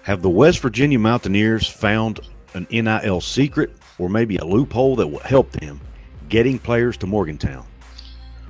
Have the West Virginia Mountaineers found an NIL secret or maybe a loophole that will help them getting players to Morgantown?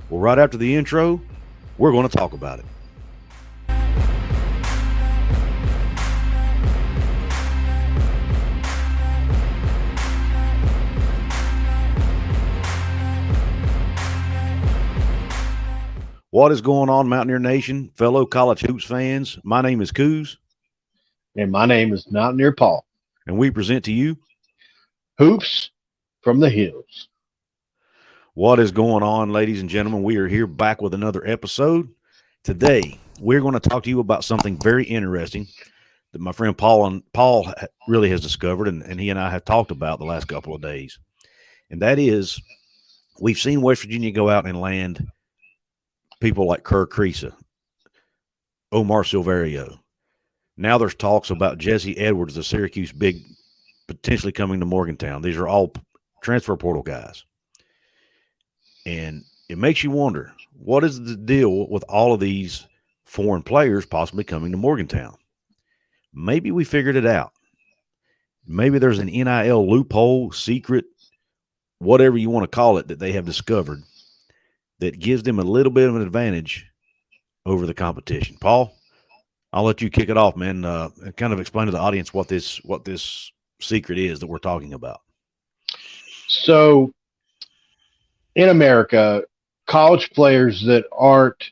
Well, right after the intro, we're going to talk about it. What is going on, Mountaineer Nation, fellow college hoops fans? My name is Couz. And my name is Mountaineer Paul. And we present to you Hoops from the Hills. What is going on, ladies and gentlemen? We are here back with another episode. Today, we're going to talk to you about something very interesting that my friend Paul really has discovered, and he and I have talked about the last couple of days. And that is, we've seen West Virginia go out and land people like Kerr Kriisa, Omar Silverio. Now there's talks about Jesse Edwards, the Syracuse big, potentially coming to Morgantown. These are all transfer portal guys. And it makes you wonder, what is the deal with all of these foreign players possibly coming to Morgantown? Maybe we figured it out. Maybe there's an NIL loophole, secret, whatever you want to call it, that they have discovered that gives them a little bit of an advantage over the competition. Paul, I'll let you kick it off, man. And kind of explain to the audience what this secret is that we're talking about. So, in America, college players that aren't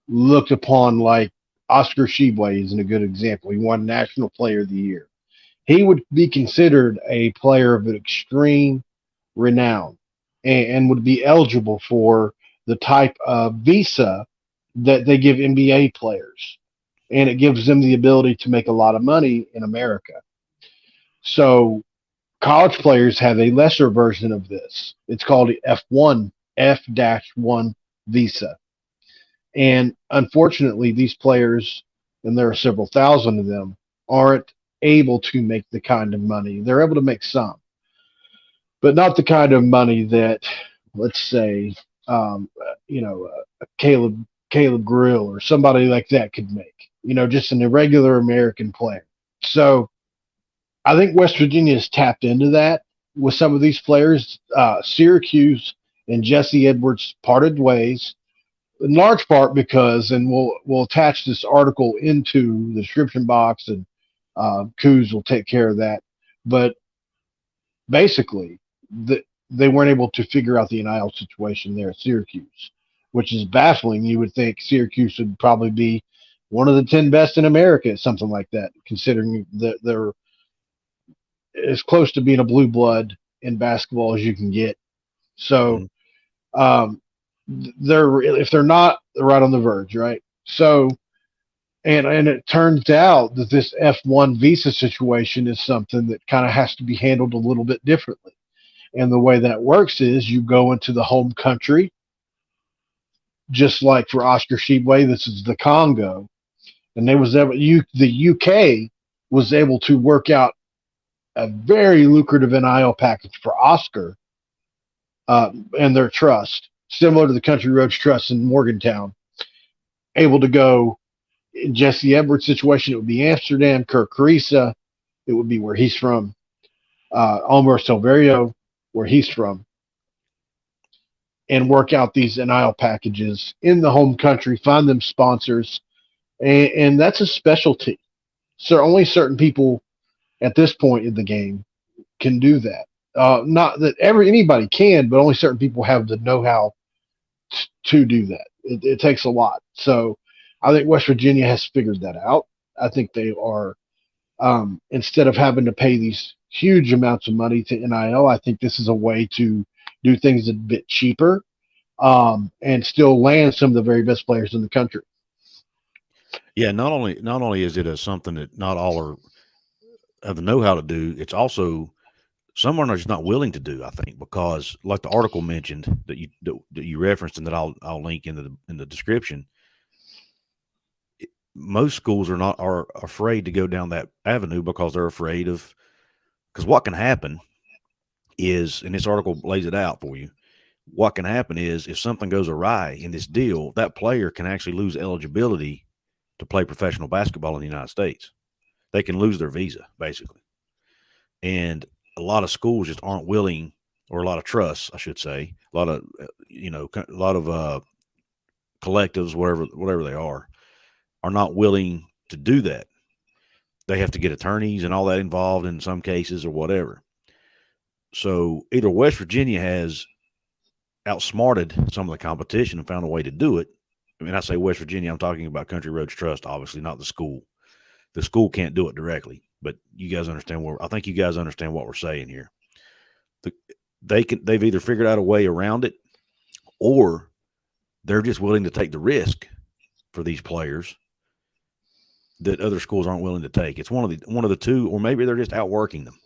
looked upon like Oscar Tshiebwe isn't a good example. He won National Player of the Year. He would be considered a player of extreme renown and would be eligible for the type of visa that they give NBA players. And it gives them the ability to make a lot of money in America. So college players have a lesser version of this. It's called the F-1 visa. And unfortunately, these players, and there are several thousand of them, aren't able to make the kind of money. They're able to make some, but not the kind of money that, let's say, Caleb Grill or somebody like that could make, just an irregular American player. So I think West Virginia has tapped into that with some of these players. Syracuse and Jesse Edwards parted ways, in large part because, and we'll attach this article into the description box, and Couz will take care of that. But basically, they weren't able to figure out the NIL situation there at Syracuse, which is baffling. You would think Syracuse would probably be one of the 10 best in America, something like that, considering that they're as close to being a blue blood in basketball as you can get. So if they're not, they're right on the verge, right? So, and it turns out that this F-1 visa situation is something that kind of has to be handled a little bit differently. And the way that works is you go into the home country, just like for Oscar Tshiebwe, this is the Congo, and the UK was able to work out a very lucrative NIL package for Oscar and their trust, similar to the Country Roads Trust in Morgantown. Able to go in Jesse Edwards' situation, it would be Amsterdam. Kerr Kriisa, it would be where he's from. Omar Silverio, where he's from, and work out these NIL packages in the home country, find them sponsors, and that's a specialty. So only certain people at this point in the game can do that. Not that anybody can, but only certain people have the know-how to do that. It takes a lot. So I think West Virginia has figured that out. I think they are, instead of having to pay these huge amounts of money to NIL, I think this is a way to do things a bit cheaper and still land some of the very best players in the country. Yeah, not only is it something that not all have the know-how to do, it's also some are just not willing to do, I think, because like the article mentioned that you referenced and that I'll link in the description, most schools are afraid to go down that avenue because they're afraid of, because what can happen is, and this article lays it out for you, what can happen is if something goes awry in this deal, that player can actually lose eligibility to play professional basketball in the United States. they can lose their visa, basically. And a lot of schools just aren't willing, or a lot of trusts, I should say, a lot of, a lot of collectives, whatever they are not willing to do that. They have to get attorneys and all that involved in some cases or whatever. So either West Virginia has outsmarted some of the competition and found a way to do it. I mean, I say West Virginia, I'm talking about Country Roads Trust, obviously, not the school. The school can't do it directly, but you guys understand I think you guys understand what we're saying here. They've either figured out a way around it, or they're just willing to take the risk for these players that other schools aren't willing to take. It's one of the two, or maybe they're just outworking them.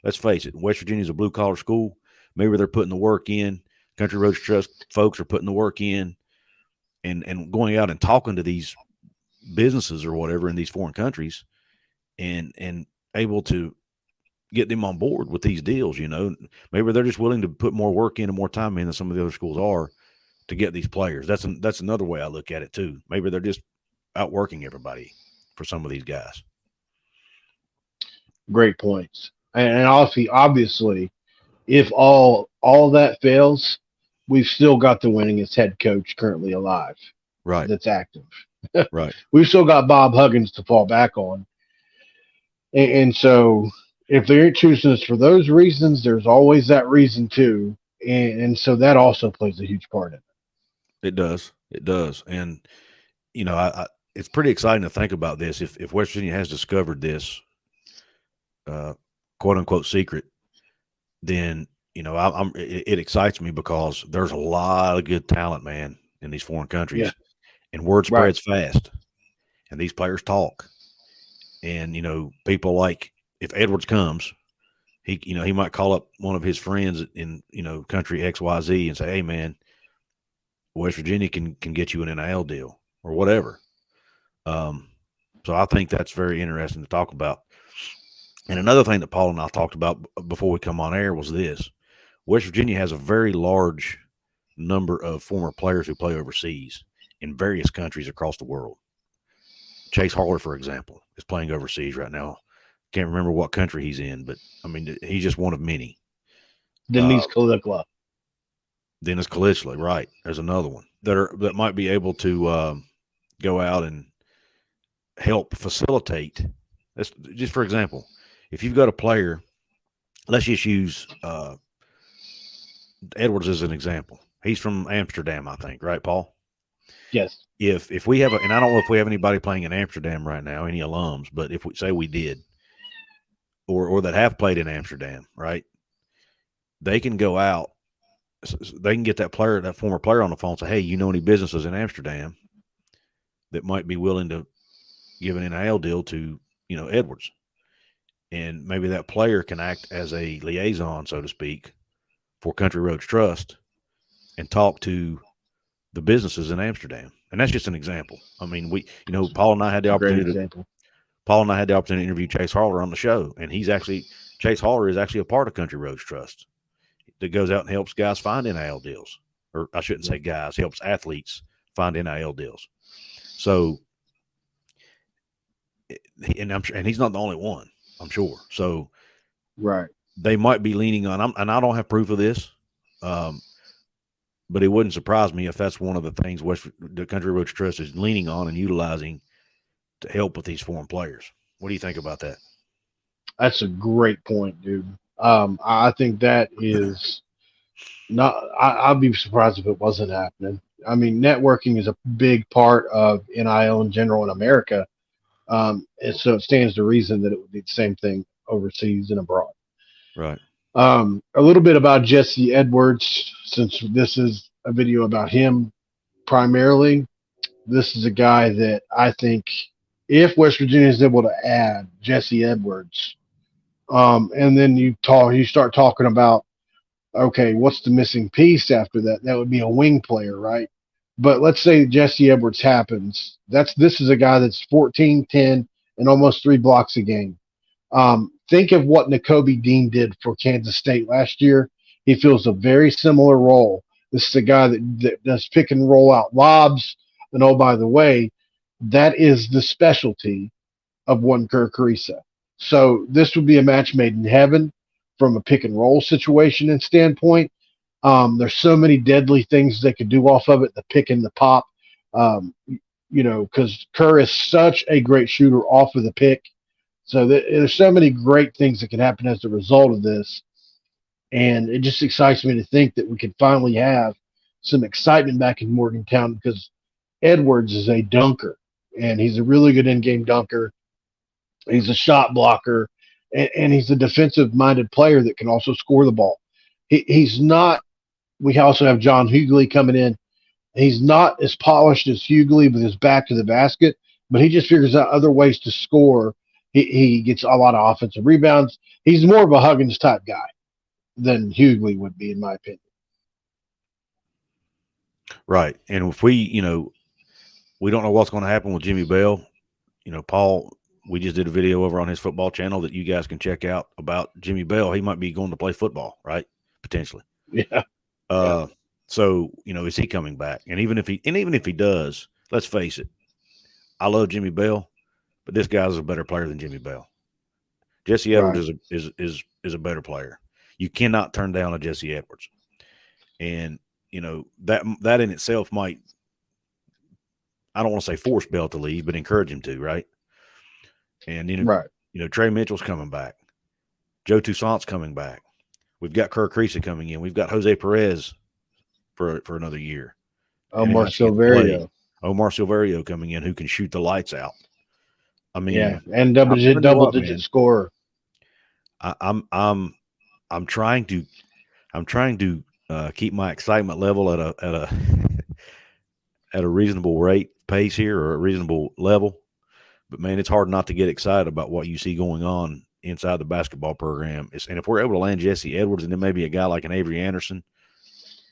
Let's face it, West Virginia's a blue collar school. Maybe they're putting the work in. Country Roads Trust folks are putting the work in and going out and talking to these businesses or whatever in these foreign countries and able to get them on board with these deals. Maybe they're just willing to put more work in and more time in than some of the other schools are to get these players. That's another way I look at it too. Maybe they're just outworking everybody for some of these guys. Great points. And obviously, if all that fails, we've still got the winningest head coach currently alive. Right. That's active. Right. We've still got Bob Huggins to fall back on. And so if they aren't choosing us for those reasons, there's always that reason too. And so that also plays a huge part in it. It does. It does. And, it's pretty exciting to think about this. If West Virginia has discovered this, quote unquote secret, then, it excites me because there's a lot of good talent, man, in these foreign countries. Yeah. And word spreads fast, and these players talk. And, people like, if Edwards comes, he might call up one of his friends in, country XYZ and say, hey, man, West Virginia can get you an NIL deal or whatever. So I think that's very interesting to talk about. And another thing that Paul and I talked about before we come on air was this. West Virginia has a very large number of former players who play overseas in various countries across the world. Chase Harler, for example, is playing overseas right now. Can't remember what country he's in, but, I mean, he's just one of many. Denise Kalikla. Dennis Kalichli, right. There's another one that might be able to go out and help facilitate. That's just for example, if you've got a player, let's just use Edwards as an example. He's from Amsterdam, I think, right, Paul? Yes. If we have and I don't know if we have anybody playing in Amsterdam right now, any alums, but if we say we did, or that have played in Amsterdam, right? They can go out. They can get that former player on the phone and say, hey, you know any businesses in Amsterdam that might be willing to give an NIL deal to, Edwards. And maybe that player can act as a liaison, so to speak, for Country Roads Trust and talk to the businesses in Amsterdam. And that's just an example. I mean, Paul and I had the opportunity to interview Chase Harler on the show. And Chase Harler is actually a part of Country Roads Trust that goes out and helps guys find NIL deals. Or I shouldn't say guys, helps athletes find NIL deals. So, and he's not the only one, I'm sure. So, right, they might be leaning on, and I don't have proof of this, but it wouldn't surprise me if that's one of the things the Country Roads Trust is leaning on and utilizing to help with these foreign players. What do you think about that? That's a great point, dude. I think that is not. I'd be surprised if it wasn't happening. I mean, networking is a big part of NIL in general in America, and so it stands to reason that it would be the same thing overseas and abroad. Right. A little bit about Jesse Edwards, since this is a video about him primarily. This is a guy that I think if West Virginia is able to add Jesse Edwards, and then you start talking about, okay, what's the missing piece after that? That would be a wing player, right? But let's say Jesse Edwards happens. This is a guy that's 14, 10, and almost 3 blocks a game. Think of what Nakobe Dean did for Kansas State last year. He fills a very similar role. This is a guy that does pick and roll out lobs. And oh, by the way, that is the specialty of one Kerr Carissa. So this would be a match made in heaven from a pick and roll situation and standpoint. There's so many deadly things they could do off of it, the pick and the pop. Because Kerr is such a great shooter off of the pick. So there's so many great things that can happen as a result of this. And it just excites me to think that we could finally have some excitement back in Morgantown because Edwards is a dunker, and he's a really good in-game dunker. He's a shot blocker, and he's a defensive-minded player that can also score the ball. He's not – we also have John Hughley coming in. He's not as polished as Hughley with his back to the basket, but he just figures out other ways to score. He gets a lot of offensive rebounds. He's more of a Huggins type guy than Hughley would be, in my opinion. Right. And if we don't know what's going to happen with Jimmy Bell. Paul, we just did a video over on his football channel that you guys can check out about Jimmy Bell. He might be going to play football, right? Potentially. Yeah. So, is he coming back? And even if he does, let's face it, I love Jimmy Bell, but this guy's a better player than Jimmy Bell. Jesse Edwards is a better player. You cannot turn down a Jesse Edwards. And, that in itself might, I don't want to say force Bell to leave, but encourage him to, right? And, Trey Mitchell's coming back. Joe Toussaint's coming back. We've got Kerr Carissa coming in. We've got Jose Perez for another year. Omar Silverio coming in who can shoot the lights out. I mean, and double-digit scorer. I'm trying to keep my excitement level at a at a reasonable pace here, or a reasonable level. But man, it's hard not to get excited about what you see going on inside the basketball program. And if we're able to land Jesse Edwards, and then maybe a guy like an Avery Anderson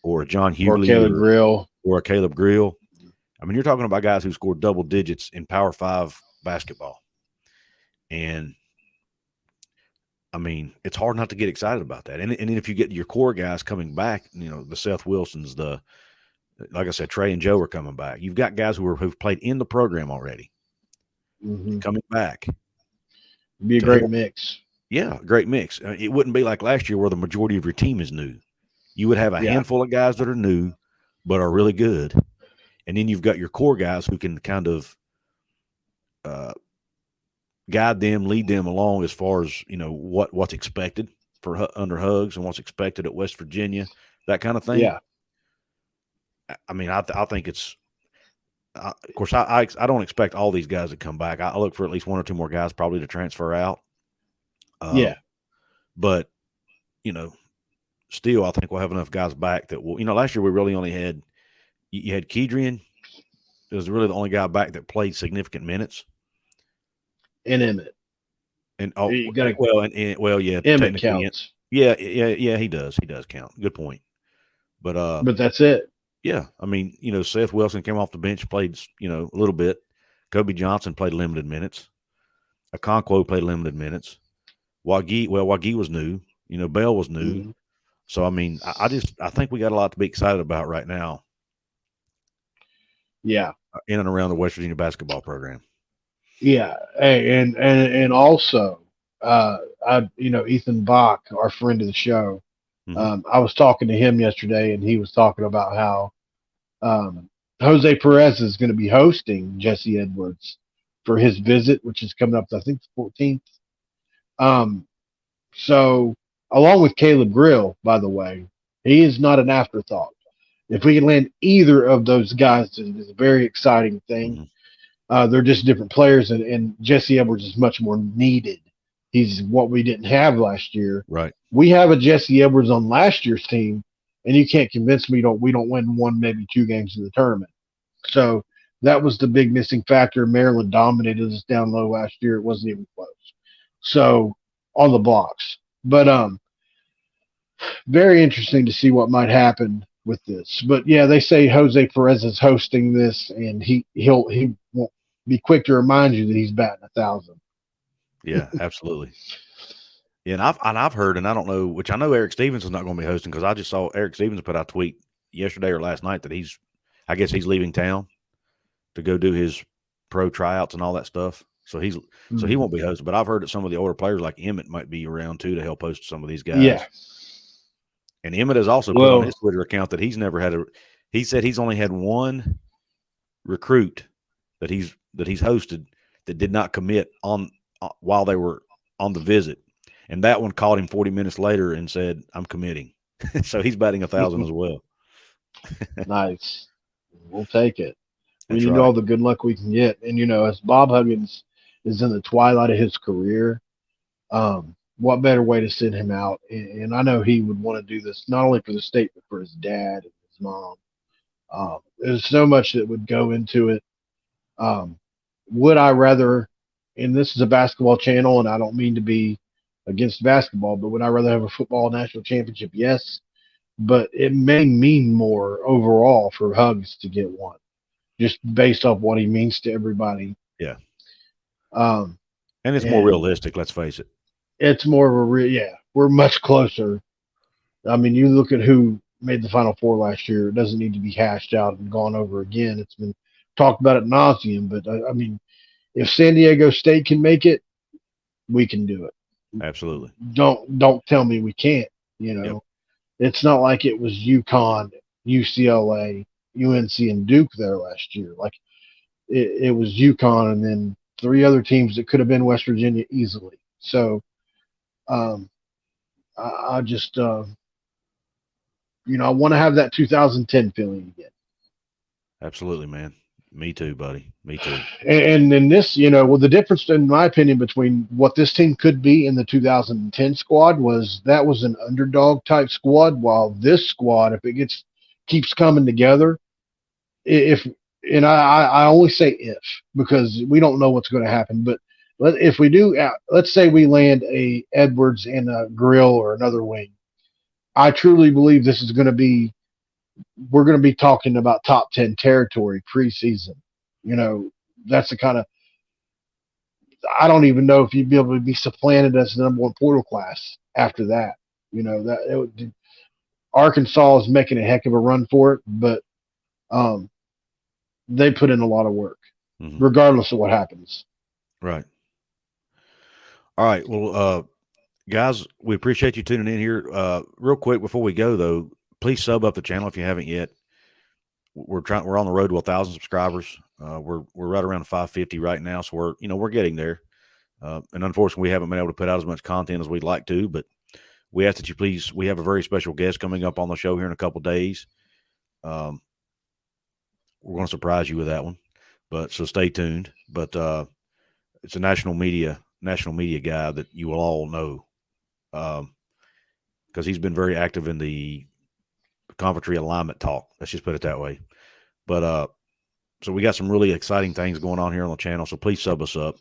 or a John Hughley or a Caleb Grill, I mean, you're talking about guys who scored double digits in Power 5 basketball. And I mean, it's hard not to get excited about that. And then if you get your core guys coming back, the Seth Wilsons, like I said, Trey and Joe are coming back. You've got guys who've played in the program already coming back. It'd be a great mix. Yeah, great mix. It wouldn't be like last year where the majority of your team is new. You would have a handful of guys that are new but are really good. And then you've got your core guys who can kind of guide them, lead them along as far as, what's expected for under Hugs and what's expected at West Virginia, that kind of thing. Yeah. I mean, I think it's of course, I don't expect all these guys to come back. I look for at least one or two more guys probably to transfer out. But, still, I think we'll have enough guys back that will, last year we really only had, you had Kedrian. It was really the only guy back that played significant minutes. And Emmett. And Emmett counts. Yeah, he does. He does count. Good point. But that's it. Yeah, I mean, Seth Wilson came off the bench, played, a little bit. Kobe Johnson played limited minutes. Okonkwo played limited minutes. Wagi was new. Bell was new. Mm-hmm. So, I mean, I think we got a lot to be excited about right now. Yeah. In and around the West Virginia basketball program. Yeah. Hey, and also, Ethan Bach, our friend of the show, I was talking to him yesterday, and he was talking about how Jose Perez is going to be hosting Jesse Edwards for his visit, which is coming up, I think, the 14th. So, along with Caleb Grill, by the way, he is not an afterthought. If we can land either of those guys, it's a very exciting thing. They're just different players, and Jesse Edwards is much more needed. He's what we didn't have last year. Right. We have a Jesse Edwards on last year's team, and you can't convince me we don't win one, maybe two games in the tournament. So that was the big missing factor. Maryland dominated us down low last year. It wasn't even close. So on the blocks. But very interesting to see what might happen with this. But yeah, they say Jose Perez is hosting this, and he won't be quick to remind you that he's batting 1,000. Yeah, absolutely. Yeah, and I've heard, and I don't know, which I know Eric Stevens is not going to be hosting, because I just saw Eric Stevens put out a tweet yesterday or last night that I guess he's leaving town to go do his pro tryouts and all that stuff. So he Mhm. won't be hosting. But I've heard that some of the older players like Emmett might be around too to help host some of these Yeah. guys. And Emmett has also put on Well, his Twitter account that he's never had a. He said he's only had one recruit that he's hosted that did not commit on while they were on the visit, and that one called him 40 minutes later and said, "I'm committing." So he's batting 1,000 as well. nice. We'll take it. We That's need right. all the good luck we can get. And, as Bob Huggins is in the twilight of his career, what better way to send him out? And I know he would want to do this not only for the state, but for his dad and his mom. There's so much that would go into it. Um, would I rather, and this is a basketball channel, and I don't mean to be against basketball, but would I rather have a football national championship? Yes. But it may mean more overall for Hugs to get one, just based off what he means to everybody. Yeah. Um, And it's more and realistic, let's face it. it's more of yeah, we're much closer. I mean, you look at who made the Final Four last year. It doesn't need to be hashed out and gone over again. It's been talked about ad nauseum, but I mean, if San Diego State can make it, we can do it. Absolutely. Don't tell me we can't. Yep. It's not like it was UConn, UCLA, UNC, and Duke there last year. Like it was UConn and then three other teams that could have been West Virginia easily. So um, I just I want to have that 2010 feeling again. Absolutely, man. Me too, buddy. Me too. And in this, well, the difference, in my opinion, between what this team could be in the 2010 squad was that was an underdog type squad, while this squad, if it keeps coming together, if and I only say if because we don't know what's going to happen, but if we do, let's say we land a Edwards and a Grill or another wing, I truly believe this is going to be we're going to be talking about top 10 territory preseason. You know, that's the kind of I don't even know if you'd be able to be supplanted as the number one portal class after that. That Arkansas is making a heck of a run for it, but um, they put in a lot of work, regardless of what happens. Right. All right. Well, guys, we appreciate you tuning in here. Real quick before we go, though, please sub up the channel if you haven't yet. We're on the road to 1,000 subscribers. We're right around 550 right now, so we're getting there. And unfortunately, we haven't been able to put out as much content as we'd like to, but we ask that you please. We have a very special guest coming up on the show here in a couple of days. We're going to surprise you with that one, but so stay tuned. But it's a national media guy that you will all know, because he's been very active in the conference realignment talk. Let's just put it that way. But so we got some really exciting things going on here on the channel. So please sub us up.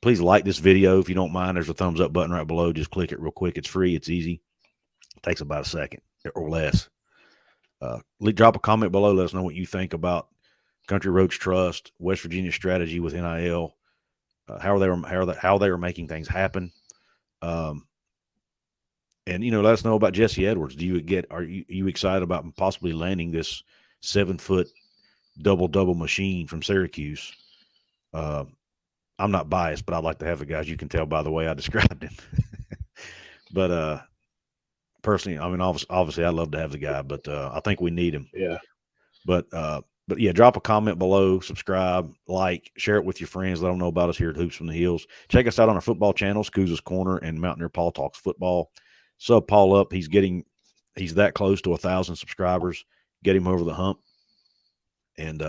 Please like this video if you don't mind. There's a thumbs up button right below. Just click it real quick. It's free. It's easy. It takes about a second or less. Drop a comment below. Let us know what you think about Country Roads Trust, West Virginia strategy with NIL, how they are making things happen. And let us know about Jesse Edwards. Are you excited about possibly landing this 7-foot double machine from Syracuse? I'm not biased, but I'd like to have the guys. You can tell by the way I described him. But personally, I mean, obviously, I'd love to have the guy, but I think we need him. Yeah. But yeah, drop a comment below, subscribe, like, share it with your friends. Let them know about us here at Hoops from the Hills. Check us out on our football channels, Couz's Corner and Mountaineer Paul Talks Football. Sub Paul up. He's that close to 1,000 subscribers. Get him over the hump. And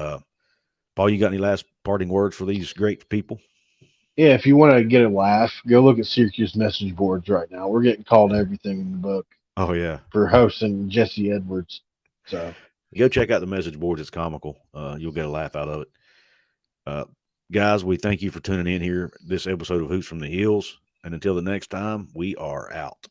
Paul, you got any last parting words for these great people? Yeah, if you want to get a laugh, go look at Syracuse message boards right now. We're getting called everything in the book. Oh yeah, for hosting Jesse Edwards. So go check out the message boards. It's comical. You'll get a laugh out of it. Guys, we thank you for tuning in here this episode of Hoops from the Hills. And until the next time, we are out.